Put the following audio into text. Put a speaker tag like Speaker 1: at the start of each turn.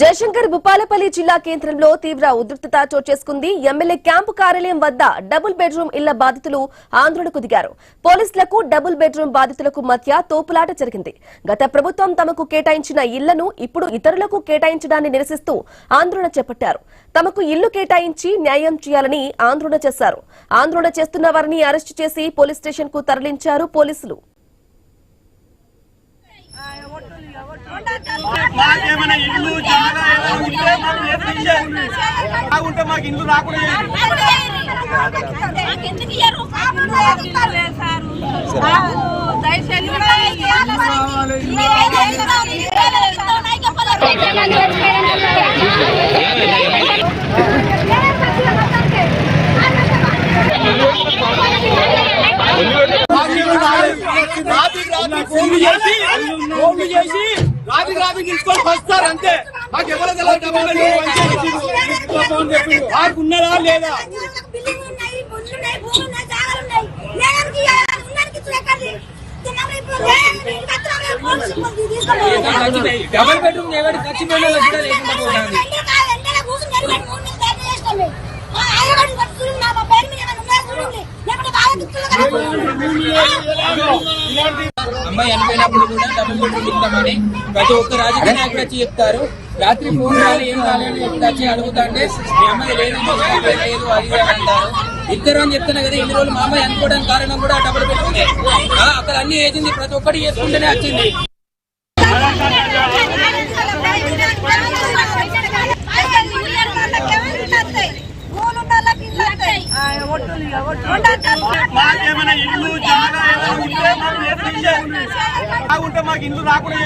Speaker 1: జయశంకర్ భూపాలపల్లి జిల్లా కేంద్రంలో తీవ్ర ఉద్రిక్తత చోటు చేసుకుంది. ఎమ్మెల్యే క్యాంపు కార్యాలయం వద్ద డబుల్ బెడ్రూమ్ ఇళ్ల బాధితులు ఆందోళనకు దిగారు. పోలీసులకు డబుల్ బెడ్రూమ్ బాధితులకు మధ్య తోపులాట జరిగింది. గత ప్రభుత్వం తమకు కేటాయించిన ఇళ్లను ఇప్పుడు ఇతరులకు కేటాయించడాన్ని నిరసిస్తూ ఆందోళన చేపట్టారు. తమకు ఇల్లు కేటాయించి న్యాయం చేయాలని ఆందోళన చేశారు. ఆందోళన చేస్తున్న వారిని అరెస్టు చేసి పోలీస్ స్టేషన్ కు తరలించారు పోలీసులు.
Speaker 2: మాకేమైనా ఇల్లు జాగా ఉంటే మాకు ఇల్లు రాకుండా రాత్రి తీసుకొని వస్తారు అంతే. మాకు ఎవరో ఉన్నారా లేదా
Speaker 3: డబుల్ బెడ్రూమ్ అమ్మాయి అనిపోయినప్పుడు కూడా డబుల్ బెడ్రూమ్ ఇస్తామని ప్రతి ఒక్క రాజకీయ నాయకుడు వచ్చి చెప్తారు. రాత్రి ఫోన్ రాలి ఏం రాలేదు వచ్చి అడుగుతాంటే మీ అమ్మాయి లేదు లేదు అది అంటారు. ఇద్దరు అని చెప్తున్నా కదా ఇన్ని రోజులు మా అమ్మాయి అనుకోవడానికి కారణం కూడా డబుల్ బెడ్రూమ్ అక్కడ అన్ని వేసింది. ప్రతి ఒక్కటి చేసుకుంటేనే వచ్చింది.
Speaker 2: మాకేమైనా ఇల్లు జాగా ఉంటే మాకు ఇల్లు రాకుండా